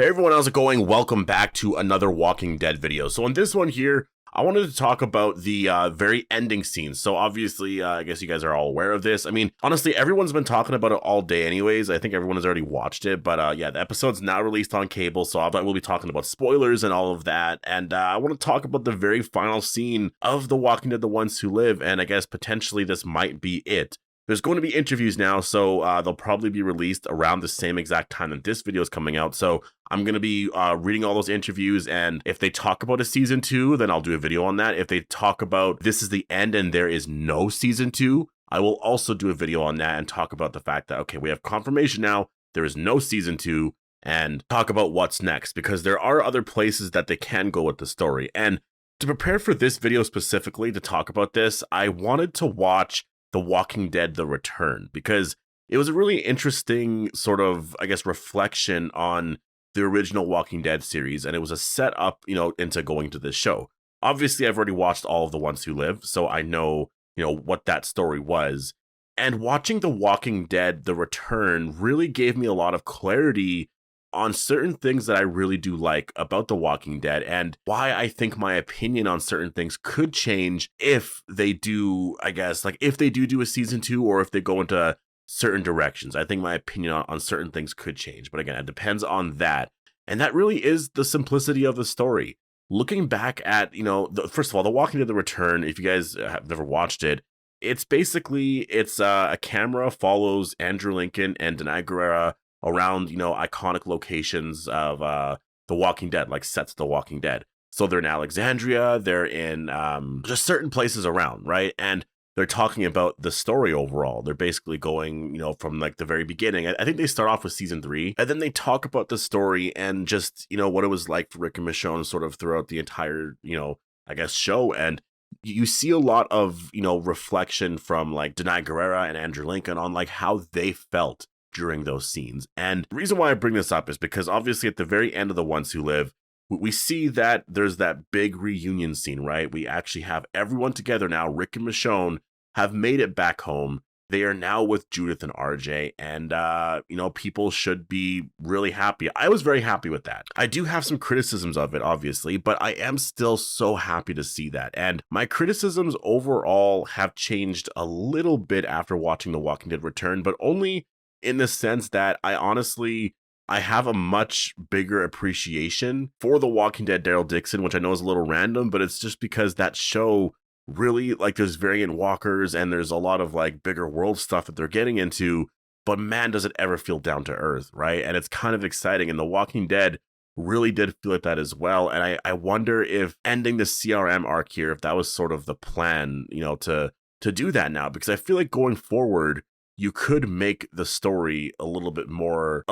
Hey everyone, how's it going? Welcome back to another Walking Dead video. So in this one here, I wanted to talk about the very ending scene. So obviously, I guess you guys are all aware of this. I mean, honestly, everyone's been talking about it all day anyways. I think everyone has already watched it. But yeah, the episode's now released on cable, so I will be talking about spoilers and all of that. And I want to talk about the very final scene of The Walking Dead, The Ones Who Live. And I guess potentially this might be it. There's going to be interviews now, so they'll probably be released around the same exact time that this video is coming out. So I'm going to be reading all those interviews, and if they talk about a season 2, then I'll do a video on that. If they talk about this is the end and there is no season 2, I will also do a video on that and talk about the fact that, okay, we have confirmation now, there is no season 2, and talk about what's next, because there are other places that they can go with the story. And to prepare for this video specifically to talk about this, I wanted to watch The Walking Dead, The Return, because it was a really interesting sort of, I guess, reflection on the original Walking Dead series, and it was a setup, into going to this show. Obviously, I've already watched all of The Ones Who Live, so I know, what that story was. And watching The Walking Dead, The Return really gave me a lot of clarity on certain things that I really do like about The Walking Dead, and why I think my opinion on certain things could change if they do, I guess, like if they do a season 2, or if they go into certain directions. I think my opinion on certain things could change, but again, it depends on that. And that really is the simplicity of the story. Looking back at, first of all, The Walking Dead, The Return, if you guys have never watched it, it's basically, a camera follows Andrew Lincoln and Denai Guerrera around, iconic locations of The Walking Dead, like sets of The Walking Dead. So they're in Alexandria, they're in just certain places around, right? And they're talking about the story overall. They're basically going, from like the very beginning. I think they start off with season 3, and then they talk about the story and just, what it was like for Rick and Michonne sort of throughout the entire, I guess, show. And you see a lot of, reflection from like Denai Guerrera and Andrew Lincoln on like how they felt during those scenes. And the reason why I bring this up is because obviously at the very end of The Ones Who Live, we see that there's that big reunion scene, right? We actually have everyone together now. Rick and Michonne have made it back home. They are now with Judith and RJ, and people should be really happy. I was very happy with that. I do have some criticisms of it, obviously, but I am still so happy to see that. And my criticisms overall have changed a little bit after watching The Walking Dead Return, but only in the sense that I have a much bigger appreciation for The Walking Dead Daryl Dixon, which I know is a little random, but it's just because that show really, like, there's variant walkers and there's a lot of like bigger world stuff that they're getting into, but man, does it ever feel down to earth, right? And it's kind of exciting, and The Walking Dead really did feel like that as well. And I wonder if ending the CRM arc here, if that was sort of the plan, to do that now, because I feel like going forward, you could make the story a little bit more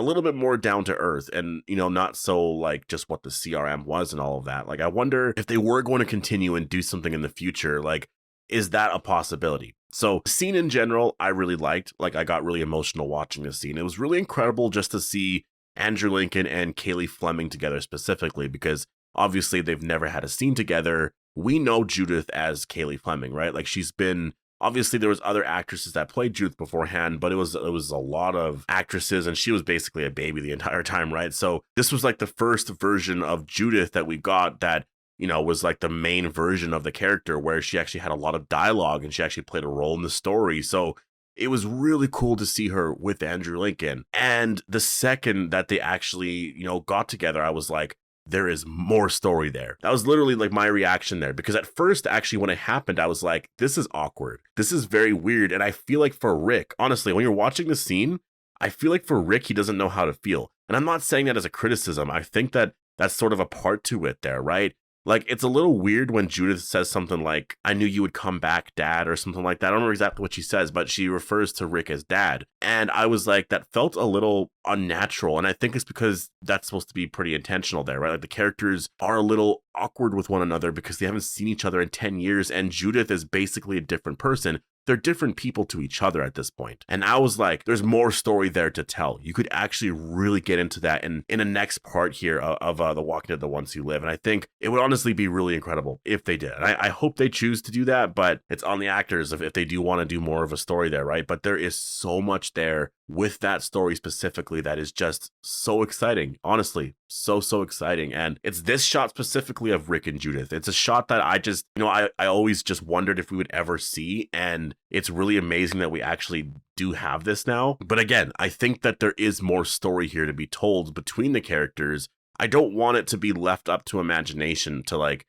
down to earth, and, not so like just what the CRM was and all of that. Like, I wonder if they were going to continue and do something in the future, like, is that a possibility? So the scene in general, I really liked. Like, I got really emotional watching this scene. It was really incredible just to see Andrew Lincoln and Kaylee Fleming together specifically, because obviously they've never had a scene together. We know Judith as Kaylee Fleming, right? Like, she's been, obviously, there was other actresses that played Judith beforehand, but it was a lot of actresses, and she was basically a baby the entire time, right? So this was like the first version of Judith that we got that, was like the main version of the character, where she actually had a lot of dialogue and she actually played a role in the story. So it was really cool to see her with Andrew Lincoln. And the second that they actually, got together, I was like, there is more story there. That was literally like my reaction there, because at first, actually, when it happened, I was like, this is awkward. This is very weird. And I feel like for Rick, honestly, when you're watching the scene, I feel like for Rick, he doesn't know how to feel. And I'm not saying that as a criticism. I think that that's sort of a part to it there, right? Like, it's a little weird when Judith says something like, I knew you would come back, Dad, or something like that. I don't remember exactly what she says, but she refers to Rick as Dad. And I was like, that felt a little unnatural. And I think it's because that's supposed to be pretty intentional there, right? Like, the characters are a little awkward with one another because they haven't seen each other in 10 years. And Judith is basically a different person. They're different people to each other at this point. And I was like, there's more story there to tell. You could actually really get into that in a next part here of The Walking Dead, The Ones Who Live. And I think it would honestly be really incredible if they did. And I hope they choose to do that, but it's on the actors if they do want to do more of a story there, right? But there is so much there with that story specifically that is just so exciting. Honestly, so exciting. And it's this shot specifically of Rick and Judith. It's a shot that I just, I always just wondered if we would ever see. And it's really amazing that we actually do have this now. But again, I think that there is more story here to be told between the characters. I don't want it to be left up to imagination to like,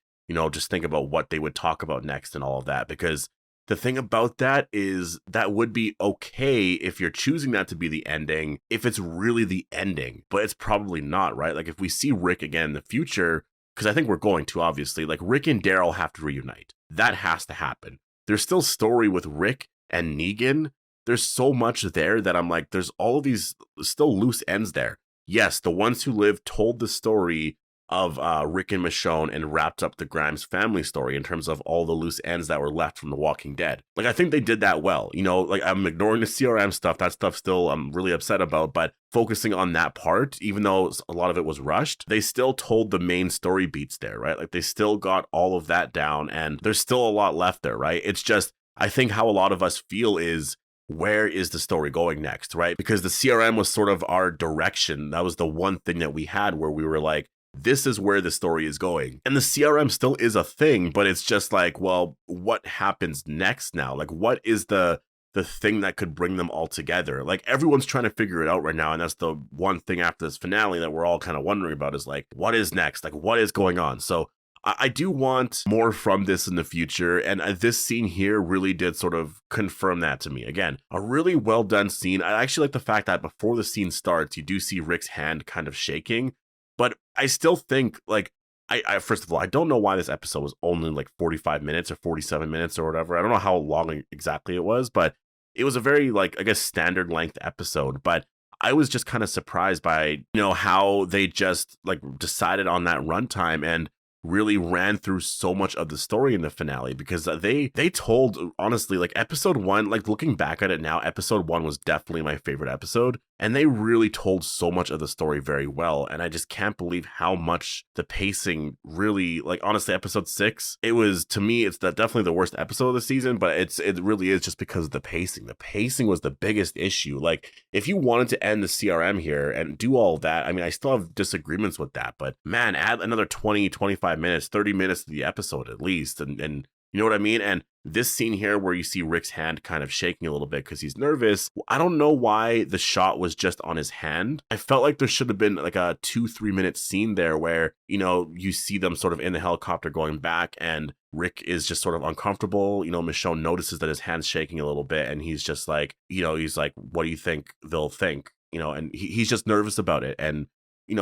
just think about what they would talk about next and all of that, because the thing about that is that would be okay if you're choosing that to be the ending, if it's really the ending, but it's probably not, right? Like if we see Rick again in the future, because I think we're going to, obviously, like Rick and Daryl have to reunite. That has to happen. There's still story with Rick and Negan. There's so much there that I'm like, there's all of these still loose ends there. Yes, the ones who live told the story of Rick and Michonne and wrapped up the Grimes family story in terms of all the loose ends that were left from The Walking Dead. Like, I think they did that well. Like I'm ignoring the CRM stuff. That stuff still I'm really upset about, but focusing on that part, even though a lot of it was rushed, they still told the main story beats there, right? Like they still got all of that down and there's still a lot left there, right? It's just, I think how a lot of us feel is, where is the story going next, right? Because the CRM was sort of our direction. That was the one thing that we had where we were like, this is where the story is going. And the CRM still is a thing, but it's just like, well, what happens next now? Like, what is the thing that could bring them all together? Like, everyone's trying to figure it out right now. And that's the one thing after this finale that we're all kind of wondering about is like, what is next? Like, what is going on? So I do want more from this in the future. And this scene here really did sort of confirm that to me. Again, a really well done scene. I actually like the fact that before the scene starts, you do see Rick's hand kind of shaking. But I still think, like, I first of all, I don't know why this episode was only like 45 minutes or 47 minutes or whatever. I don't know how long exactly it was, but it was a very, like, I guess, standard length episode. But I was just kind of surprised by, how they just, like, decided on that runtime and really ran through so much of the story in the finale, because they told, honestly, like episode 1, like looking back at it now, episode 1 was definitely my favorite episode, and they really told so much of the story very well. And I just can't believe how much the pacing really, like, honestly, episode 6, it was, to me, it's definitely the worst episode of the season, but it really is just because of the pacing was the biggest issue. Like, if you wanted to end the CRM here and do all of that, I mean, I still have disagreements with that, but man, add another 20, 25 minutes, 30 minutes to the episode at least. And you know what I mean? And this scene here where you see Rick's hand kind of shaking a little bit because he's nervous, I don't know why the shot was just on his hand. I felt like there should have been like a 2-3 minute scene there where, you see them sort of in the helicopter going back and Rick is just sort of uncomfortable. Michonne notices that his hand's shaking a little bit and he's just like, he's like, what do you think they'll think? And he's just nervous about it. And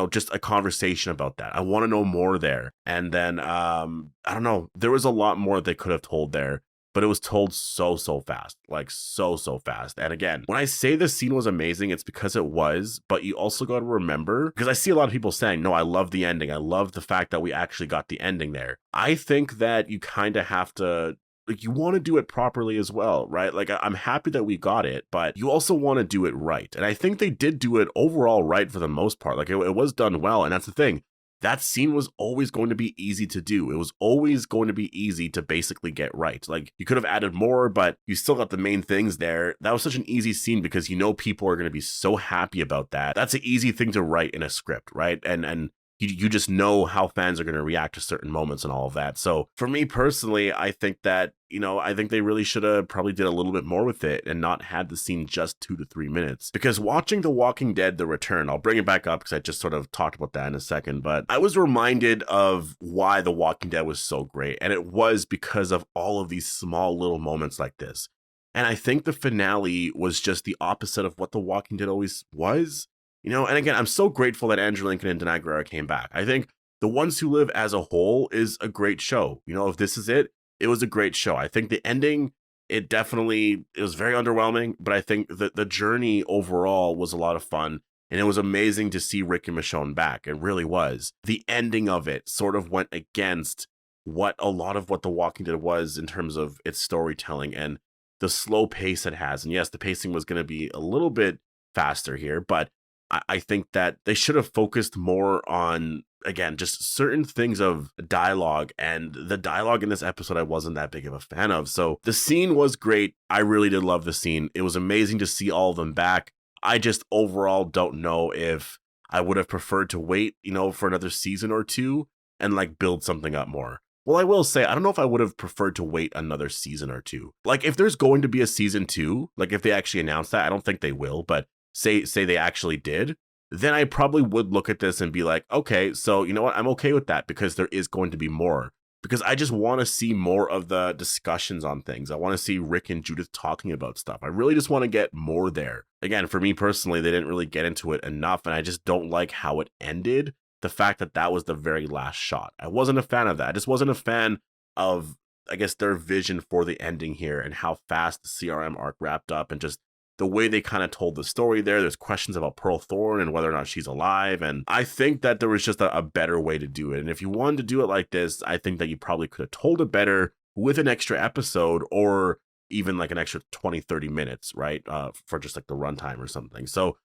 just a conversation about that. I want to know more there. And then, I don't know, there was a lot more they could have told there, but it was told so fast, like so fast. And again, when I say this scene was amazing, it's because it was, but you also got to remember, because I see a lot of people saying, no, I love the ending. I love the fact that we actually got the ending there. I think that you kind of have to, like, you want to do it properly as well, right? Like, I'm happy that we got it, but you also want to do it right. And I think they did do it overall right for the most part. Like, it was done well. And that's the thing. That scene was always going to be easy to do. It was always going to be easy to basically get right. Like, you could have added more, but you still got the main things there. That was such an easy scene because people are going to be so happy about that. That's an easy thing to write in a script, right? And you just know how fans are going to react to certain moments and all of that. So for me personally, I think that, I think they really should have probably did a little bit more with it and not had the scene just 2 to 3 minutes. Because watching The Walking Dead, The Return, I'll bring it back up because I just sort of talked about that in a second, but I was reminded of why The Walking Dead was so great. And it was because of all of these small little moments like this. And I think the finale was just the opposite of what The Walking Dead always was. And again, I'm so grateful that Andrew Lincoln and Denai Guerrero came back. I think The Ones Who Live as a whole is a great show. If this is it, it was a great show. I think the ending, it was very underwhelming, but I think that the journey overall was a lot of fun. And it was amazing to see Rick and Michonne back. It really was. The ending of it sort of went against what a lot of what The Walking Dead was in terms of its storytelling and the slow pace it has. And yes, the pacing was going to be a little bit faster here, but I think that they should have focused more on, again, just certain things of dialogue, and the dialogue in this episode I wasn't that big of a fan of. So the scene was great. I really did love the scene. It was amazing to see all of them back. I just overall don't know if I would have preferred to wait, for another season or two and like build something up more. Well, I will say, I don't know if I would have preferred to wait another season or two. Like, if there's going to be a season 2, like if they actually announce that, I don't think they will, but say they actually did, then I probably would look at this and be like, okay, so you know what? I'm okay with that because there is going to be more. Because I just want to see more of the discussions on things. I want to see Rick and Judith talking about stuff. I really just want to get more there. Again, for me personally, they didn't really get into it enough, and I just don't like how it ended. The fact that that was the very last shot. I wasn't a fan of that. I just wasn't a fan of, I guess, their vision for the ending here and how fast the CRM arc wrapped up and just the way they kind of told the story there. There's questions about Pearl Thorne and whether or not she's alive. And I think that there was just a better way to do it. And if you wanted to do it like this, I think that you probably could have told it better with an extra episode or even like an extra 20, 30 minutes, right? For just like the runtime or something. So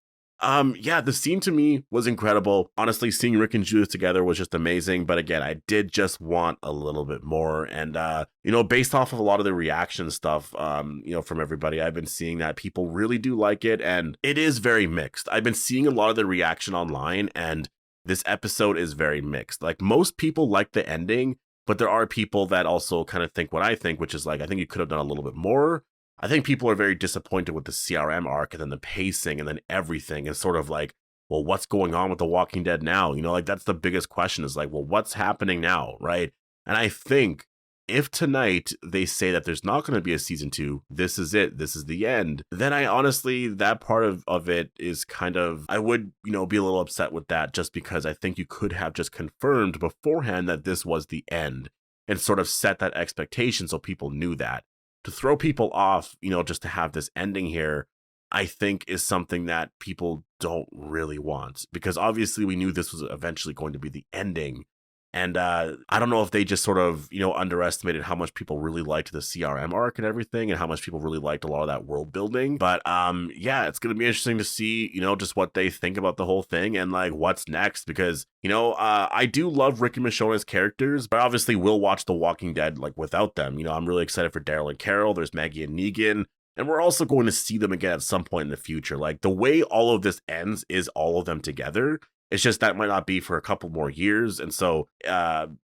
yeah, the scene to me was incredible. Honestly, seeing Rick and Judith together was just amazing. But again, I did just want a little bit more. And, based off of a lot of the reaction stuff, from everybody, I've been seeing that people really do like it. And it is very mixed. I've been seeing a lot of the reaction online, and this episode is very mixed. Like, most people like the ending, but there are people that also kind of think what I think, which is like, I think you could have done a little bit more. I think people are very disappointed with the CRM arc and then the pacing and then everything, and sort of like, well, what's going on with The Walking Dead now? Like, that's the biggest question, is like, well, what's happening now, right? And I think if tonight they say that there's not going to be a season 2, this is it, this is the end, then I honestly, that part of it is kind of, I would, be a little upset with that, just because I think you could have just confirmed beforehand that this was the end and sort of set that expectation so people knew that. To throw people off, just to have this ending here, I think is something that people don't really want, because obviously we knew this was eventually going to be the ending. And I don't know if they just sort of, underestimated how much people really liked the CRM arc and everything, and how much people really liked a lot of that world building. But yeah, it's going to be interesting to see, just what they think about the whole thing and like what's next. Because, I do love Rick and Michonne's characters, but obviously we'll watch The Walking Dead like without them. I'm really excited for Daryl and Carol. There's Maggie and Negan. And we're also going to see them again at some point in the future. Like, the way all of this ends is all of them together. It's just that might not be for a couple more years. And so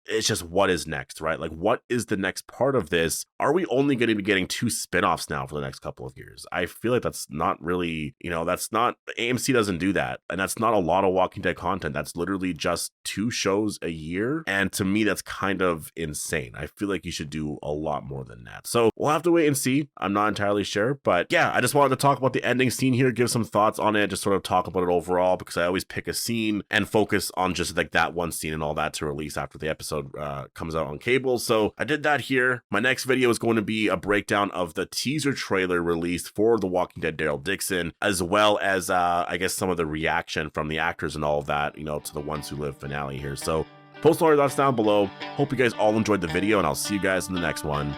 it's just, what is next, right? Like, what is the next part of this? Are we only going to be getting 2 spinoffs now for the next couple of years? I feel like that's not really, that's not, AMC doesn't do that. And that's not a lot of Walking Dead content. That's literally just 2 shows a year. And to me, that's kind of insane. I feel like you should do a lot more than that. So we'll have to wait and see. I'm not entirely sure. But yeah, I just wanted to talk about the ending scene here, give some thoughts on it, just sort of talk about it overall, because I always pick a scene and focus on just like that one scene and all that to release after the episode comes out on cable. So I did that here. My next video is going to be a breakdown of the teaser trailer released for The Walking Dead Daryl Dixon, as well as I guess some of the reaction from the actors and all of that, to the Ones Who Live finale here. So post all your thoughts down below. Hope you guys all enjoyed the video, and I'll see you guys in the next one.